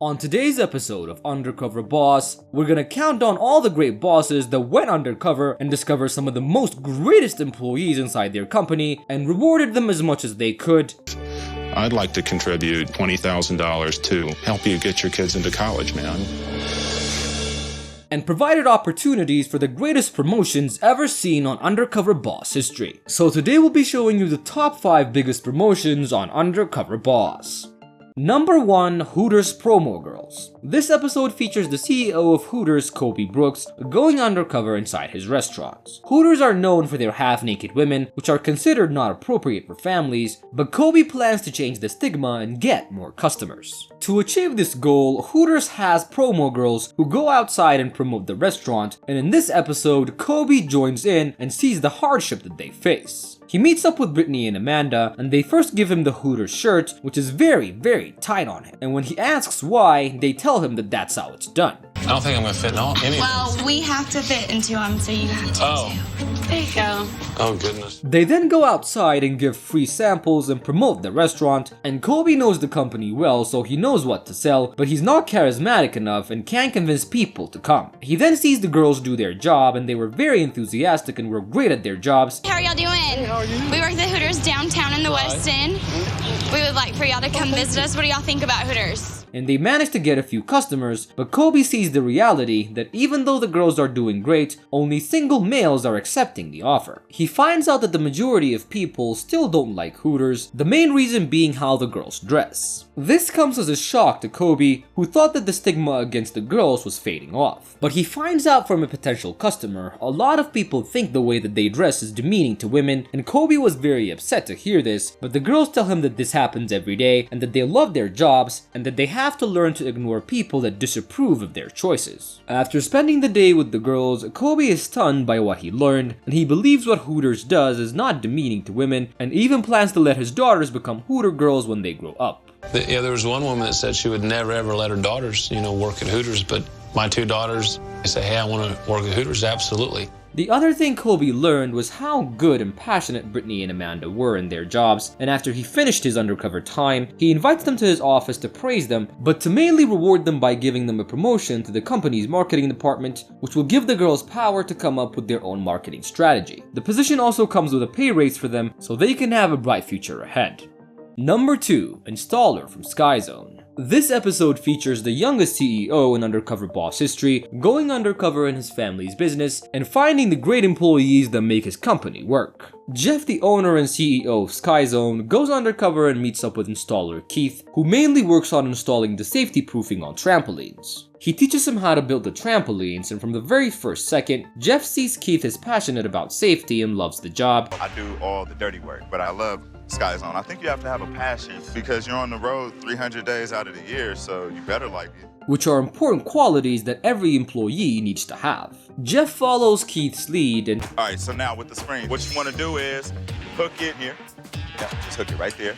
On today's episode of Undercover Boss, we're gonna count down all the great bosses that went undercover and discover some of the most greatest employees inside their company and rewarded them as much as they could. I'd like to contribute $20,000 to help you get your kids into college, man. And provided opportunities for the greatest promotions ever seen on Undercover Boss history. So today we'll be showing you the top 5 biggest promotions on Undercover Boss. Number 1. Hooters Promo Girls. This episode features the CEO of Hooters, Kobe Brooks, going undercover inside his restaurants. Hooters are known for their half-naked women, which are considered not appropriate for families, but Kobe plans to change the stigma and get more customers. To achieve this goal, Hooters has promo girls who go outside and promote the restaurant, and in this episode, Kobe joins in and sees the hardship that they face. He meets up with Brittany and Amanda, and they first give him the Hooters shirt, which is very tight on him. And when he asks why, they tell him that that's how it's done. I don't think I'm gonna fit in all any. Well, we have to fit into them, so you have to too. There you go. Oh goodness. They then go outside and give free samples and promote the restaurant, and Kobe knows the company well, so he knows what to sell, but he's not charismatic enough and can't convince people to come. He then sees the girls do their job, and they were very enthusiastic and were great at their jobs. How are y'all doing? Hey, how are you? We work at Hooters downtown in the West End. We would like for y'all to come visit us. What do y'all think about Hooters? And they manage to get a few customers, but Kobe sees the reality that even though the girls are doing great, only single males are accepting the offer. He finds out that the majority of people still don't like Hooters, the main reason being how the girls dress. This comes as a shock to Kobe, who thought that the stigma against the girls was fading off. But he finds out from a potential customer, a lot of people think the way that they dress is demeaning to women, and Kobe was very upset to hear this, but the girls tell him that this happens every day, and that they love their jobs, and that they have to learn to ignore people that disapprove of their choices. After spending the day with the girls, Kobe is stunned by what he learned, and he believes what Hooters does is not demeaning to women, and even plans to let his daughters become Hooter girls when they grow up. Yeah, there was one woman that said she would never ever let her daughters, work at Hooters, but my 2 daughters, they say, hey, I want to work at Hooters, absolutely. The other thing Kobe learned was how good and passionate Brittany and Amanda were in their jobs, and after he finished his undercover time, he invites them to his office to praise them, but to mainly reward them by giving them a promotion to the company's marketing department, which will give the girls power to come up with their own marketing strategy. The position also comes with a pay raise for them, so they can have a bright future ahead. Number 2. Installer from Skyzone. This episode features the youngest CEO in Undercover Boss history going undercover in his family's business and finding the great employees that make his company work. Jeff, the owner and CEO of Skyzone, goes undercover and meets up with installer Keith, who mainly works on installing the safety proofing on trampolines. He teaches him how to build the trampolines, and from the very first second, Jeff sees Keith is passionate about safety and loves the job. I do all the dirty work, but I love Skyzone. I think you have to have a passion because you're on the road 300 days out of the year, so you better like it. Which are important qualities that every employee needs to have. Jeff follows Keith's lead and... Alright, so now with the spring, what you want to do is hook it here. Yeah, just hook it right there.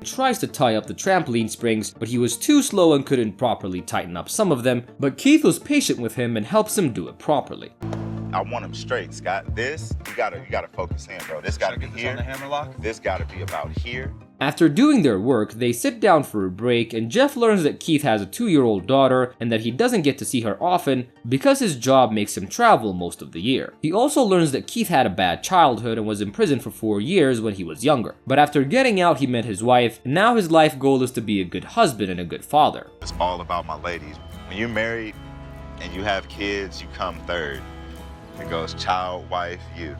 Tries to tie up the trampoline springs, but he was too slow and couldn't properly tighten up some of them, but Keith was patient with him and helps him do it properly. I want him straight, Scott. This, you gotta focus in, bro. This gotta be here. On the hammer lock? This gotta be about here. After doing their work, they sit down for a break, and Jeff learns that Keith has a 2-year-old daughter and that he doesn't get to see her often because his job makes him travel most of the year. He also learns that Keith had a bad childhood and was in prison for 4 years when he was younger. But after getting out, he met his wife, and now his life goal is to be a good husband and a good father. It's all about my ladies. When you're married and you have kids, you come third. It goes child, wife, you.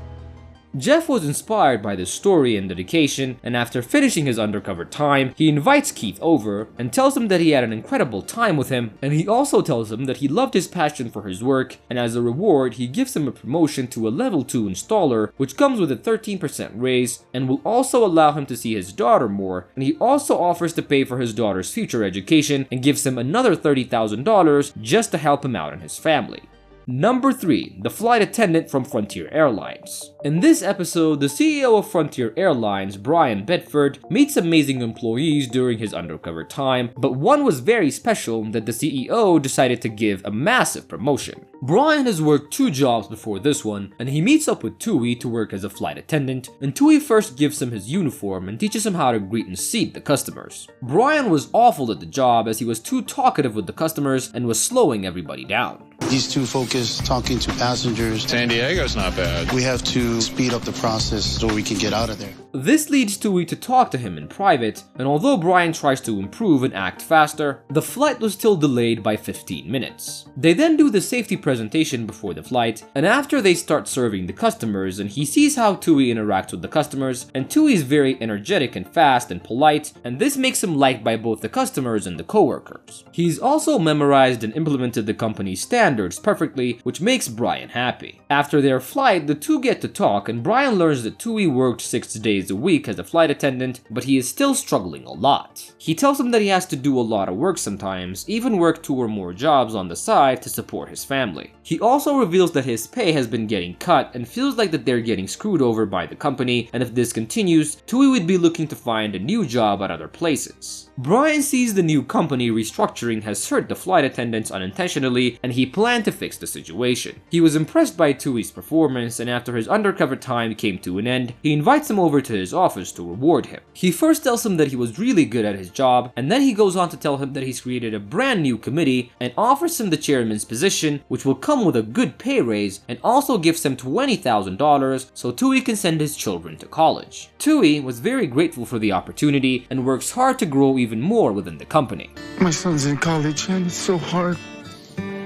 Jeff was inspired by this story and dedication, and after finishing his undercover time, he invites Keith over and tells him that he had an incredible time with him, and he also tells him that he loved his passion for his work, and as a reward, he gives him a promotion to a level 2 installer, which comes with a 13% raise, and will also allow him to see his daughter more, and he also offers to pay for his daughter's future education and gives him another $30,000 just to help him out and his family. Number 3. The flight attendant from Frontier Airlines. In this episode, the CEO of Frontier Airlines, Brian Bedford, meets amazing employees during his undercover time, but one was very special that the CEO decided to give a massive promotion. Brian has worked 2 jobs before this one, and he meets up with Tui to work as a flight attendant, and Tui first gives him his uniform and teaches him how to greet and seat the customers. Brian was awful at the job as he was too talkative with the customers and was slowing everybody down. He's too focused talking to passengers. San Diego's not bad. We have to speed up the process so we can get out of there. This leads Tui to talk to him in private, and although Brian tries to improve and act faster, the flight was still delayed by 15 minutes. They then do the safety presentation before the flight, and after they start serving the customers and he sees how Tui interacts with the customers, and Tui is very energetic and fast and polite, and this makes him liked by both the customers and the co-workers. He's also memorized and implemented the company's standards perfectly, which makes Brian happy. After their flight, the two get to talk, and Brian learns that Tui worked 6 days a week as a flight attendant, but he is still struggling a lot. He tells him that he has to do a lot of work sometimes, even work 2 or more jobs on the side to support his family. He also reveals that his pay has been getting cut and feels like that they're getting screwed over by the company, and if this continues, Tui would be looking to find a new job at other places. Brian sees the new company restructuring has hurt the flight attendants unintentionally, and he planned to fix the situation. He was impressed by Tui's performance, and after his undercover time came to an end, he invites him over to his office to reward him. He first tells him that he was really good at his job, and then he goes on to tell him that he's created a brand new committee and offers him the chairman's position, which will come with a good pay raise, and also gives him $20,000 so Tui can send his children to college. Tui was very grateful for the opportunity and works hard to grow even more within the company. My son's in college and it's so hard.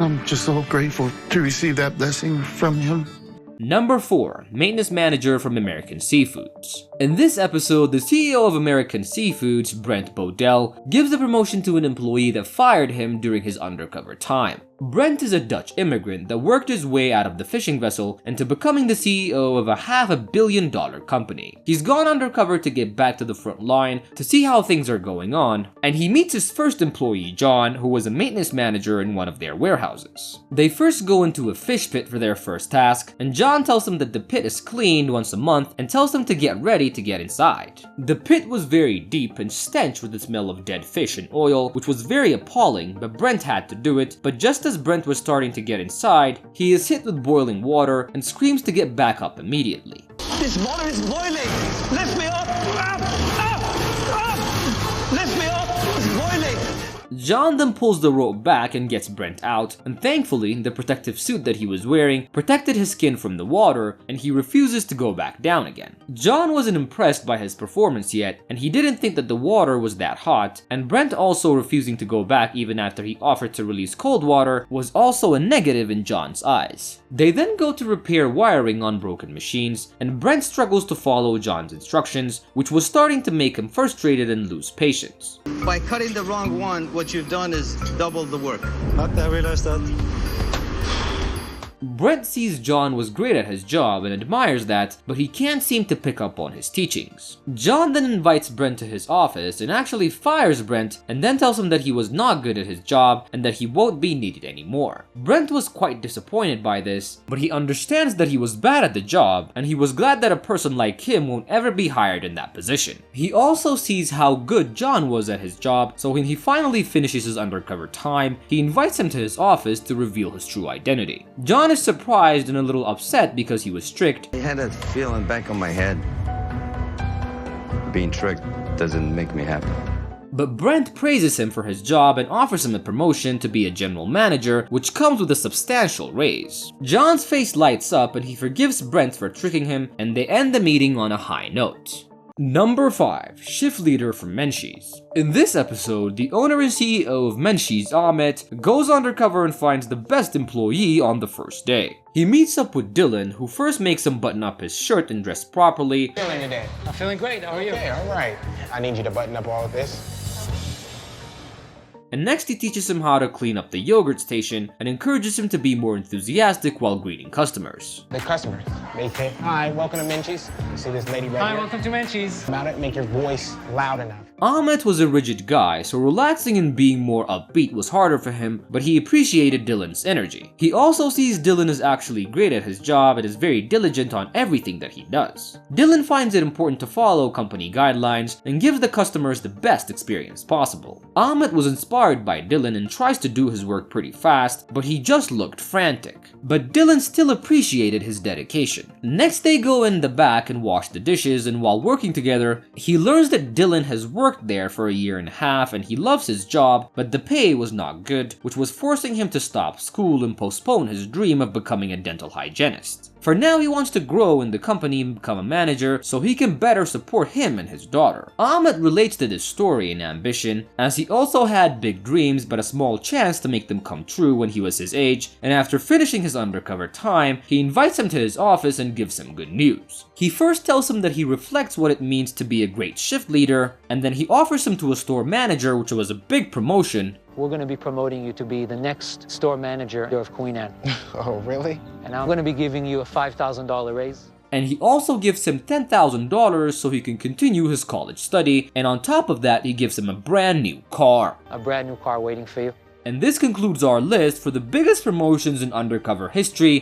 I'm just so grateful to receive that blessing from him. Number 4. Maintenance Manager from American Seafoods. In this episode, the CEO of American Seafoods, Brent Bodell, gives a promotion to an employee that fired him during his undercover time. Brent is a Dutch immigrant that worked his way out of the fishing vessel into becoming the CEO of a $500 million company. He's gone undercover to get back to the front line to see how things are going on, and he meets his first employee, John, who was a maintenance manager in one of their warehouses. They first go into a fish pit for their first task, and John tells him that the pit is cleaned once a month and tells them to get ready to get inside. The pit was very deep and stench with the smell of dead fish and oil, which was very appalling, but Brent had to do it. But just as Brent was starting to get inside, he is hit with boiling water and screams to get back up immediately. This water is boiling! Lift me up! Up! Up! Up! Lift me up! It's boiling! John then pulls the rope back and gets Brent out, and thankfully, the protective suit that he was wearing protected his skin from the water, and he refuses to go back down again. John wasn't impressed by his performance yet, and he didn't think that the water was that hot, and Brent also refusing to go back even after he offered to release cold water was also a negative in John's eyes. They then go to repair wiring on broken machines, and Brent struggles to follow John's instructions, which was starting to make him frustrated and lose patience. By cutting the wrong one, what you've done is double the work. Not that I realized that. Brent sees John was great at his job and admires that, but he can't seem to pick up on his teachings. John then invites Brent to his office and actually fires Brent, and then tells him that he was not good at his job and that he won't be needed anymore. Brent was quite disappointed by this, but he understands that he was bad at the job, and he was glad that a person like him won't ever be hired in that position. He also sees how good John was at his job, so when he finally finishes his undercover time, he invites him to his office to reveal his true identity. John is surprised and a little upset because he was tricked. I had that feeling back on my head. Being tricked doesn't make me happy. But Brent praises him for his job and offers him a promotion to be a general manager, which comes with a substantial raise. John's face lights up and he forgives Brent for tricking him, and they end the meeting on a high note. Number 5. Shift Leader from Menchies. In this episode, the owner and CEO of Menchies, Ahmet, goes undercover and finds the best employee on the first day. He meets up with Dylan, who first makes him button up his shirt and dress properly. How you feeling today? I'm feeling great. How are you? Okay, all right. I need you to button up all of this. And next he teaches him how to clean up the yogurt station and encourages him to be more enthusiastic while greeting customers. The customers, they say, "Hi, welcome to Menchies." You see this lady right Hi, here? welcome to Menchies. About it, make your voice loud enough. Ahmet was a rigid guy, so relaxing and being more upbeat was harder for him, but he appreciated Dylan's energy. He also sees Dylan is actually great at his job and is very diligent on everything that he does. Dylan finds it important to follow company guidelines and gives the customers the best experience possible. Ahmet was inspired by Dylan and tries to do his work pretty fast, but he just looked frantic. But Dylan still appreciated his dedication. Next they go in the back and wash the dishes, and while working together, he learns that Dylan has worked there for a year and a half and he loves his job, but the pay was not good, which was forcing him to stop school and postpone his dream of becoming a dental hygienist. For now, he wants to grow in the company and become a manager so he can better support him and his daughter. Ahmet relates to this story and ambition, as he also had big dreams but a small chance to make them come true when he was his age, and after finishing his undercover time, he invites him to his office and gives him good news. He first tells him that he reflects what it means to be a great shift leader, and then he offers him to a store manager, which was a big promotion. We're going to be promoting you to be the next store manager of Queen Anne. Oh, really? And I'm going to be giving you a $5,000 raise. And he also gives him $10,000 so he can continue his college study, and on top of that, he gives him a brand new car. A brand new car waiting for you. And this concludes our list for the biggest promotions in undercover history,